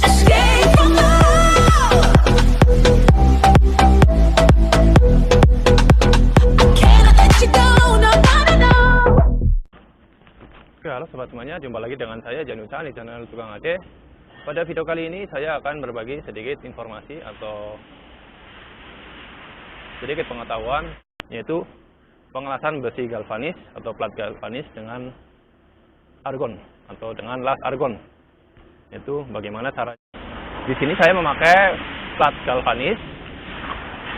Escape from love. I cannot let you go. No, no, no, no. Oke, halo sobat semuanya, jumpa lagi dengan saya Janusa di channel Tukang Aceh. Pada video kali ini saya akan berbagi sedikit informasi atau sedikit pengetahuan, yaitu pengelasan besi galvanis atau plat galvanis dengan argon atau dengan las argon. Itu bagaimana cara. Di sini saya memakai plat galvanis.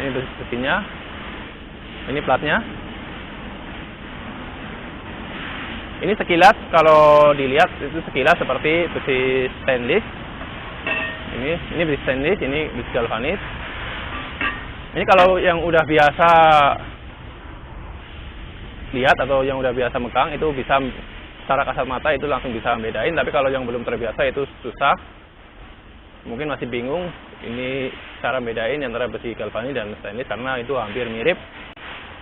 Ini besinya, ini platnya. Ini sekilas kalau dilihat itu sekilas seperti besi stainless. Ini besi stainless, ini besi galvanis. Ini kalau yang udah biasa lihat atau yang udah biasa megang itu bisa secara kasat mata itu langsung bisa membedain, tapi kalau yang belum terbiasa itu susah. Mungkin masih bingung ini cara bedain antara besi galvanis dan stainless karena itu hampir mirip.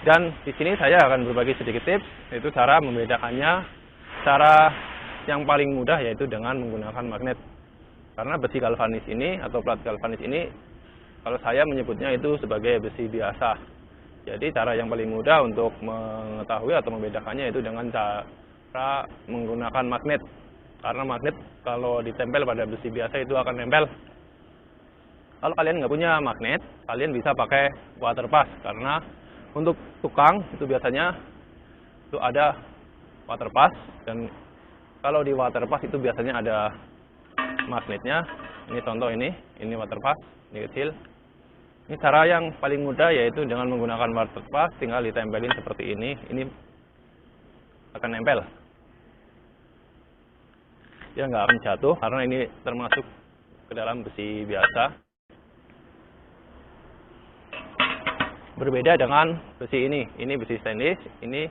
Dan di sini saya akan berbagi sedikit tips, yaitu cara membedakannya. Cara yang paling mudah yaitu dengan menggunakan magnet. Karena besi galvanis ini atau plat galvanis ini kalau saya menyebutnya itu sebagai besi biasa. Jadi cara yang paling mudah untuk mengetahui atau membedakannya itu dengan cara menggunakan magnet. Karena magnet kalau ditempel pada besi biasa itu akan nempel. Kalau kalian nggak punya magnet, kalian bisa pakai water pass. Karena untuk tukang itu biasanya itu ada water pass, dan kalau di water pass itu biasanya ada magnetnya. Ini contoh, ini water pass, ini kecil. Ini cara yang paling mudah yaitu dengan menggunakan water pass, tinggal ditempelin seperti ini akan nempel. Dia nggak akan jatuh karena ini termasuk ke dalam besi biasa. Berbeda dengan besi ini besi stainless. Ini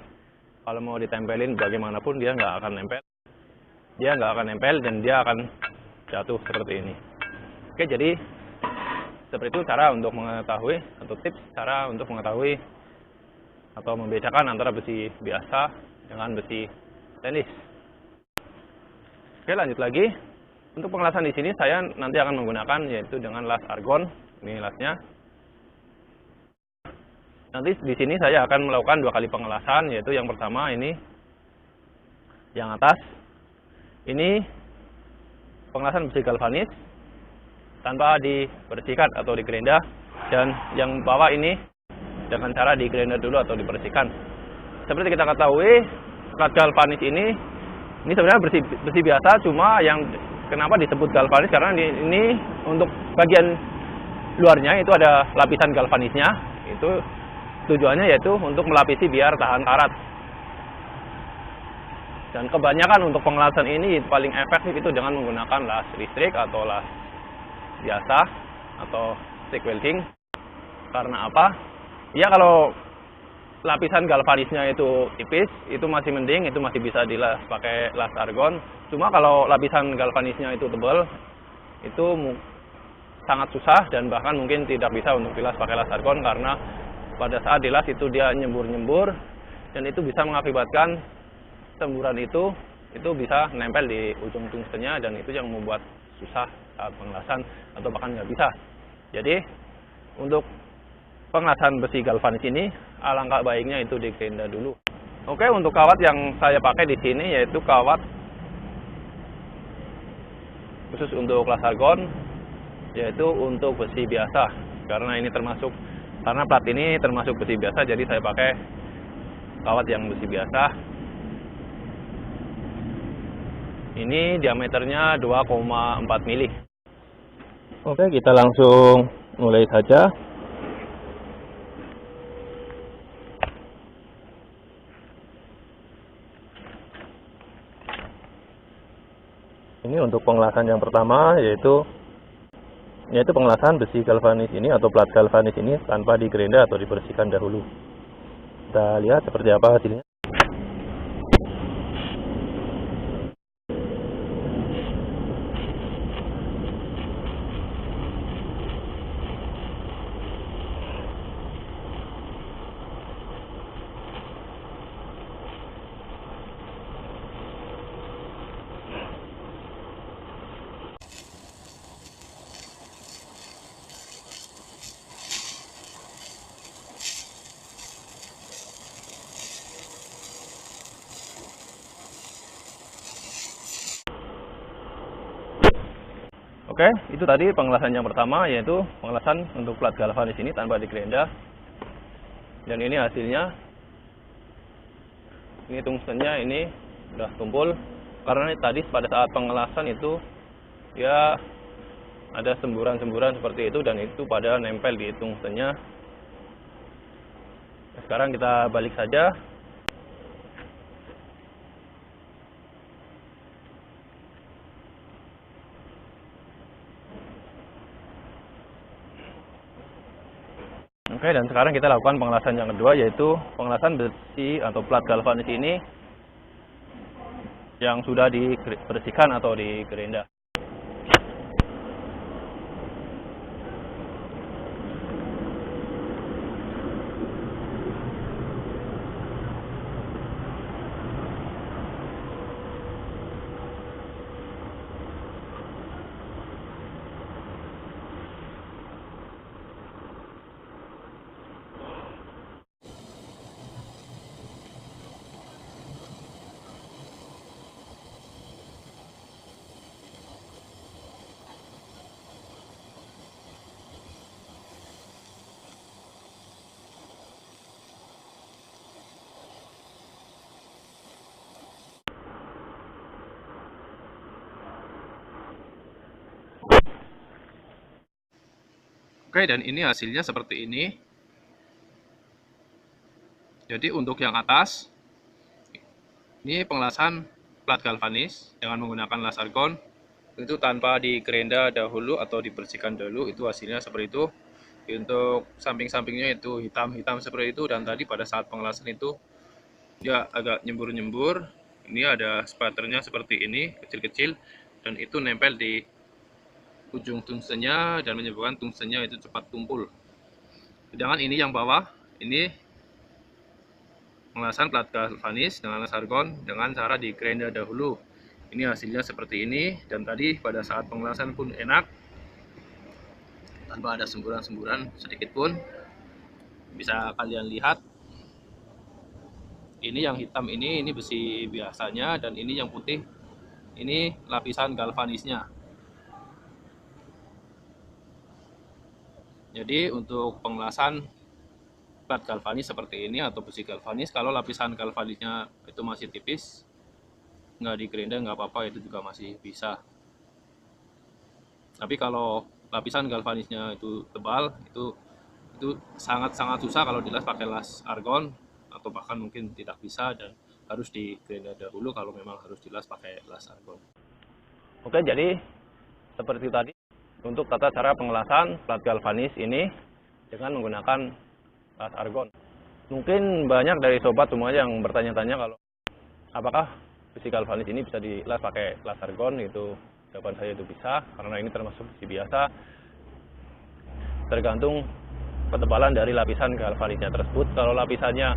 kalau mau ditempelin bagaimanapun dia nggak akan nempel. Dia nggak akan nempel dan dia akan jatuh seperti ini. Oke, jadi seperti itu cara untuk mengetahui atau tips cara untuk mengetahui atau membedakan antara besi biasa dengan besi stainless. Oke, lanjut lagi. Untuk pengelasan di sini saya nanti akan menggunakan yaitu dengan las argon. Ini lasnya. Nanti di sini saya akan melakukan 2 kali pengelasan, yaitu yang pertama ini yang atas. Ini pengelasan besi galvanis tanpa dibersihkan atau digerinda, dan yang bawah ini dengan cara digerinda dulu atau dibersihkan. Seperti kita ketahui, plat galvanis ini sebenarnya besi biasa, cuma yang kenapa disebut galvanis karena ini untuk bagian luarnya itu ada lapisan galvanisnya. Itu tujuannya yaitu untuk melapisi biar tahan karat. Dan kebanyakan untuk pengelasan ini paling efektif itu dengan menggunakan las listrik atau las biasa atau stick welding. Karena apa? Ya, kalau lapisan galvanisnya itu tipis, itu masih mending, itu masih bisa dilas pakai las argon. Cuma kalau lapisan galvanisnya itu tebal, itu sangat susah dan bahkan mungkin tidak bisa untuk dilas pakai las argon, karena pada saat dilas itu dia nyembur-nyembur dan itu bisa mengakibatkan semburan itu bisa nempel di ujung tungstennya, dan itu yang membuat susah saat pengelasan atau bahkan nggak bisa. Jadi untuk pengelasan besi galvanis ini alangkah baiknya itu digerinda dulu. Oke, untuk kawat yang saya pakai di sini yaitu kawat khusus untuk las argon, yaitu untuk besi biasa. Karena plat ini termasuk besi biasa, jadi saya pakai kawat yang besi biasa. Ini diameternya 2,4 mili. Oke, kita langsung mulai saja. Ini untuk pengelasan yang pertama yaitu pengelasan besi galvanis ini atau plat galvanis ini tanpa digerinda atau dibersihkan dahulu. Kita lihat seperti apa hasilnya. Oke, itu tadi pengelasan yang pertama, yaitu pengelasan untuk plat galvanis ini tanpa digerenda. Dan ini hasilnya. Ini tungstennya ini udah tumpul, karena tadi pada saat pengelasan itu ya ada semburan-semburan seperti itu, dan itu pada nempel di tungstennya. Sekarang kita balik saja. Oke, dan sekarang kita lakukan pengelasan yang kedua, yaitu pengelasan besi atau plat galvanis ini yang sudah dibersihkan atau digerenda. Oke, dan ini hasilnya seperti ini. Jadi untuk yang atas, ini pengelasan plat galvanis dengan menggunakan las argon. Itu tanpa digerenda dahulu atau dibersihkan dahulu, itu hasilnya seperti itu. Untuk samping-sampingnya itu hitam-hitam seperti itu, dan tadi pada saat pengelasan itu dia agak nyembur-nyembur. Ini ada spatternya seperti ini, kecil-kecil, dan itu nempel di ujung tungstennya dan menyebabkan tungstennya itu cepat tumpul. Sedangkan ini yang bawah, ini pengelasan plat galvanis dengan las argon dengan cara digerenda dahulu. Ini hasilnya seperti ini, dan tadi pada saat pengelasan pun enak, tanpa ada semburan-semburan sedikit pun. Bisa kalian lihat, ini yang hitam ini besi biasanya, dan ini yang putih ini lapisan galvanisnya. Jadi untuk pengelasan plat galvanis seperti ini atau besi galvanis, kalau lapisan galvanisnya itu masih tipis, nggak digerenda nggak apa-apa, itu juga masih bisa. Tapi kalau lapisan galvanisnya itu tebal, itu sangat-sangat susah kalau dilas pakai las argon, atau bahkan mungkin tidak bisa, dan harus digerenda dahulu kalau memang harus dilas pakai las argon. Oke, jadi seperti tadi untuk tata cara pengelasan plat galvanis ini dengan menggunakan las argon. Mungkin banyak dari sobat semua yang bertanya-tanya kalau apakah besi galvanis ini bisa dilas pakai las argon. Itu jawaban saya itu bisa, karena ini termasuk besi biasa. Tergantung ketebalan dari lapisan galvanisnya tersebut. Kalau lapisannya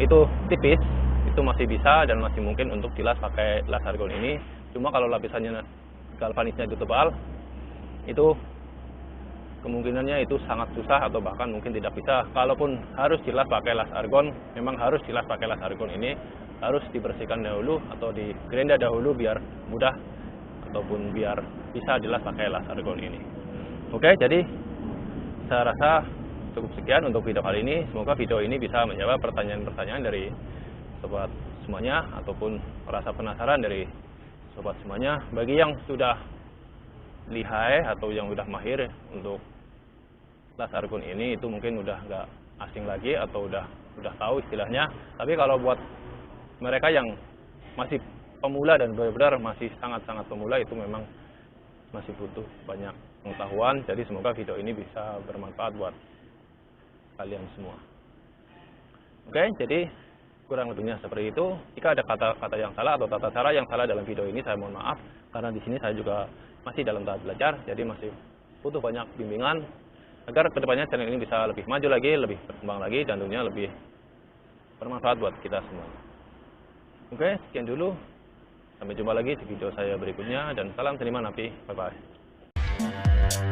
itu tipis, itu masih bisa dan masih mungkin untuk dilas pakai las argon ini. Cuma kalau lapisannya galvanisnya itu tebal, itu kemungkinannya itu sangat susah atau bahkan mungkin tidak bisa. Kalaupun harus dilas pakai las argon, memang harus dilas pakai las argon ini, harus dibersihkan dahulu atau digerenda dahulu biar mudah ataupun biar bisa dilas pakai las argon ini. Oke, jadi saya rasa cukup sekian untuk video kali ini. Semoga video ini bisa menjawab pertanyaan-pertanyaan dari sobat semuanya ataupun rasa penasaran dari sobat semuanya. Bagi yang sudah lihai atau yang udah mahir untuk las argon ini, itu mungkin udah nggak asing lagi atau udah tahu istilahnya. Tapi kalau buat mereka yang masih pemula dan benar-benar masih sangat-sangat pemula, itu memang masih butuh banyak pengetahuan. Jadi semoga video ini bisa bermanfaat buat kalian semua. Oke, jadi kurang lebihnya seperti itu. Jika ada kata-kata yang salah atau tata cara yang salah dalam video ini, saya mohon maaf, karena di sini saya juga masih dalam tahap belajar, jadi masih butuh banyak bimbingan agar kedepannya channel ini bisa lebih maju lagi, lebih berkembang lagi, dan tentunya lebih bermanfaat buat kita semua. Oke, sekian dulu. Sampai jumpa lagi di video saya berikutnya, dan salam seniman api. Bye-bye.